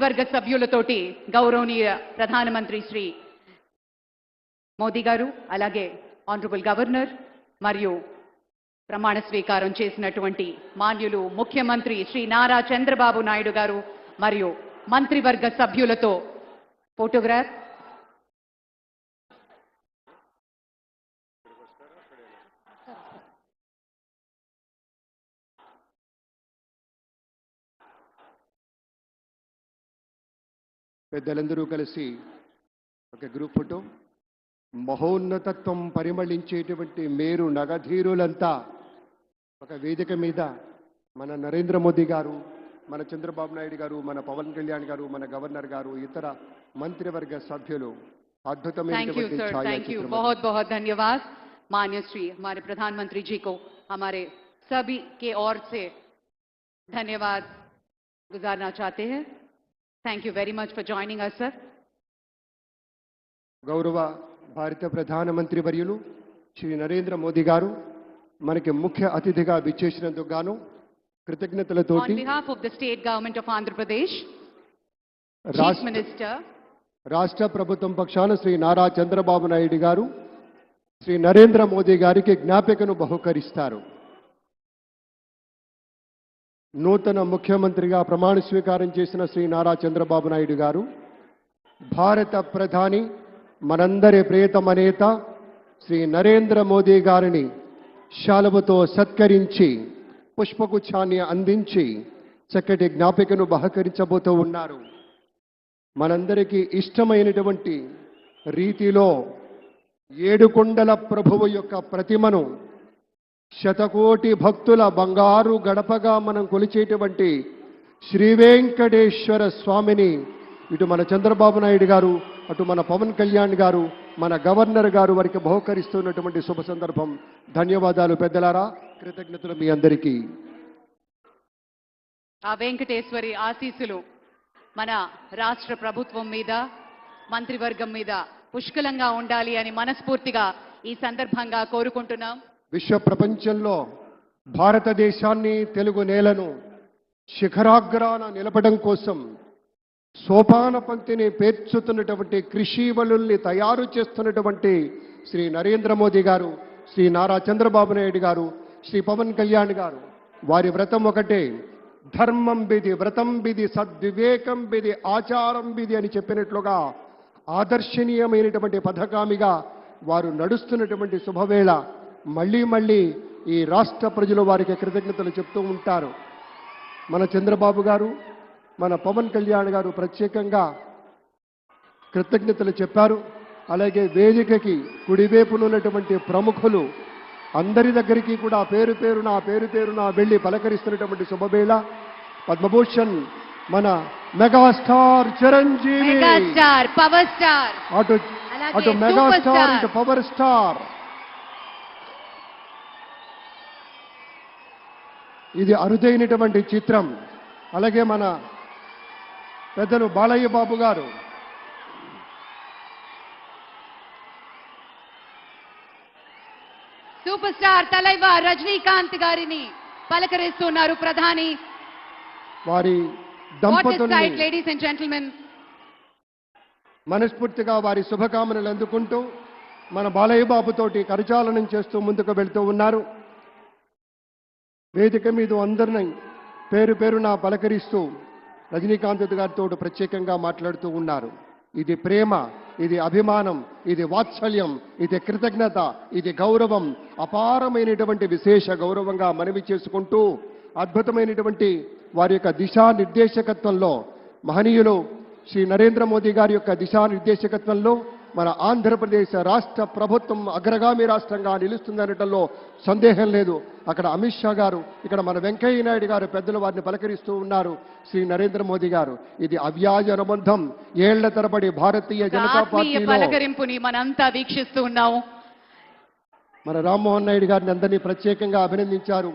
వర్గ సభ్యులతోటి గౌరవనీయ ప్రధానమంత్రి శ్రీ మోదీ గారు అలాగే ఆనరబుల్ గవర్నర్ మరియు ప్రమాణ స్వీకారం చేసినటువంటి మాన్యులు ముఖ్యమంత్రి శ్రీ నారా చంద్రబాబు నాయుడు గారు మరియు మంత్రివర్గ సభ్యులతో ఫోటోగ్రాఫ్. పెద్దలందరూ కలిసి ఒక గ్రూప్ ఫోటో. మహోన్నతత్వం పరిమళించేటువంటి మేరు నగధీరులంతా ఒక వేదిక మీద మన నరేంద్ర మోదీ గారు, మన చంద్రబాబు నాయుడు గారు, మన పవన్ కళ్యాణ్ గారు, మన గవర్నర్ గారు, ఇతర మంత్రివర్గ సభ్యులు అద్భుతమైనటువంటి ఛాయాచిత్రం. बहुत बहुत धन्यवाद माननीय श्री हमारे प्रधानमंत्री जी को हमारे सभी के ओर से धन्यवाद गुजारना चाहते हैं. Thank you very much for joining us, sir. గౌరవ భారత ప్రధానమంత్రి వర్యులు శ్రీ నరేంద్ర మోదీ గారు మనకి ముఖ్య అతిథిగా విచ్చేసినందుకు గాను కృతజ్ఞతలతోటి On behalf of the state government of Andhra Pradesh, Chief Minister, రాష్ట్ర ప్రభుత్వం పక్షాన శ్రీ నారా చంద్రబాబు నాయుడు గారు శ్రీ నరేంద్ర మోదీ గారికి జ్ఞాపికను బహుకరిస్తారు. నూతన ముఖ్యమంత్రిగా ప్రమాణ స్వీకారం చేసిన శ్రీ నారా చంద్రబాబు నాయుడు గారు భారత ప్రధాని మనందరి ప్రియతమ నేత శ్రీ నరేంద్ర మోదీ గారిని శాలువతో సత్కరించి పుష్పగుచ్ఛాన్ని అందించి చక్కటి జ్ఞాపికను బహకరించబోతూ ఉన్నారు. మనందరికీ ఇష్టమైనటువంటి రీతిలో ఏడుకొండల ప్రభువు యొక్క ప్రతిమను శతకోటి భక్తుల బంగారు గడపగా మనం కొలిచేటువంటి శ్రీ వెంకటేశ్వర స్వామిని ఇటు మన చంద్రబాబు నాయుడు గారు, అటు మన పవన్ కళ్యాణ్ గారు, మన గవర్నర్ గారు వారికి బహుకరిస్తున్నటువంటి శుభ సందర్భం. ధన్యవాదాలు పెద్దలారా, కృతజ్ఞతలు మీ అందరికీ. ఆ వెంకటేశ్వరి ఆశీస్సులు మన రాష్ట్ర ప్రభుత్వం మీద, మంత్రివర్గం మీద పుష్కలంగా ఉండాలి అని మనస్ఫూర్తిగా ఈ సందర్భంగా కోరుకుంటున్నాం. విశ్వ ప్రపంచంలో భారతదేశాన్ని, తెలుగు నేలను శిఖరాగ్రాన నిలపడం కోసం సోపాన పంక్తిని పేర్చుతున్నటువంటి కృషివలుల్ని తయారు చేస్తున్నటువంటి శ్రీ నరేంద్ర మోదీ గారు, శ్రీ నారా చంద్రబాబు నాయుడు గారు, శ్రీ పవన్ కళ్యాణ్ గారు వారి వ్రతం ఒకటే. ధర్మం బిది, వ్రతం బిది, సద్వివేకం బిది, ఆచారం బిది అని చెప్పినట్లుగా ఆదర్శనీయమైనటువంటి పథకామిగా వారు నడుస్తున్నటువంటి శుభవేళ మళ్ళీ మళ్ళీ ఈ రాష్ట్ర ప్రజలు వారికి కృతజ్ఞతలు చెప్తూ ఉంటారు. మన చంద్రబాబు గారు, మన పవన్ కళ్యాణ్ గారు ప్రత్యేకంగా కృతజ్ఞతలు చెప్పారు. అలాగే వేదికకి కుడివైపునున్నటువంటి ప్రముఖులు అందరి దగ్గరికి కూడా పేరు పేరున వెళ్ళి పలకరిస్తున్నటువంటి శుభవేళ. పద్మభూషణ్ మన మెగాస్టార్ చిరంజీవి, పవర్ స్టార్, అటు మెగాస్టార్, ఇటు పవర్ స్టార్. ఇది అరుదైనటువంటి చిత్రం. అలాగే మన పెద్దలు బాలయ్య బాబు గారు, సూపర్ స్టార్ తలైవర్ రజనీకాంత్ గారిని పలకరిస్తున్నారు ప్రధాని. వారి దంపతుల్ని లేడీస్ అండ్ జెంటిల్మెన్ మనస్ఫూర్తిగా వారి శుభకామనలు అందుకుంటూ మన బాలయ్య బాబుతోటి కరచాలనం చేస్తూ ముందుకు వెళ్తూ ఉన్నారు. వేదిక మీద అందరినీ పేరున పలకరిస్తూ రజనీకాంత్ గారితో ప్రత్యేకంగా మాట్లాడుతూ ఉన్నారు. ఇది ప్రేమ, ఇది అభిమానం, ఇది వాత్సల్యం, ఇది కృతజ్ఞత, ఇది గౌరవం, అపారమైనటువంటి విశేష గౌరవంగా మనవి చేసుకుంటూ అద్భుతమైనటువంటి వారి యొక్క దిశానిర్దేశకత్వంలో మహనీయులు శ్రీ నరేంద్ర మోదీ గారి యొక్క దిశానిర్దేశకత్వంలో మన ఆంధ్రప్రదేశ్ రాష్ట్ర ప్రభుత్వం అగ్రగామి రాష్ట్రంగా నిలుస్తుందనటంలో సందేహం లేదు. అక్కడ అమిత్ షా గారు, ఇక్కడ మన వెంకయ్య నాయుడు గారు పెద్దలు వారిని పలకరిస్తూ ఉన్నారు. శ్రీ నరేంద్ర మోదీ గారు, ఇది అవ్యాజ అనుబంధం. ఏళ్ల తరబడి భారతీయ జనతా పార్టీ పలకరింపుని మనంతా వీక్షిస్తూ ఉన్నాము. మన రామ్మోహన్ నాయుడు గారిని అందరినీ ప్రత్యేకంగా అభినందించారు.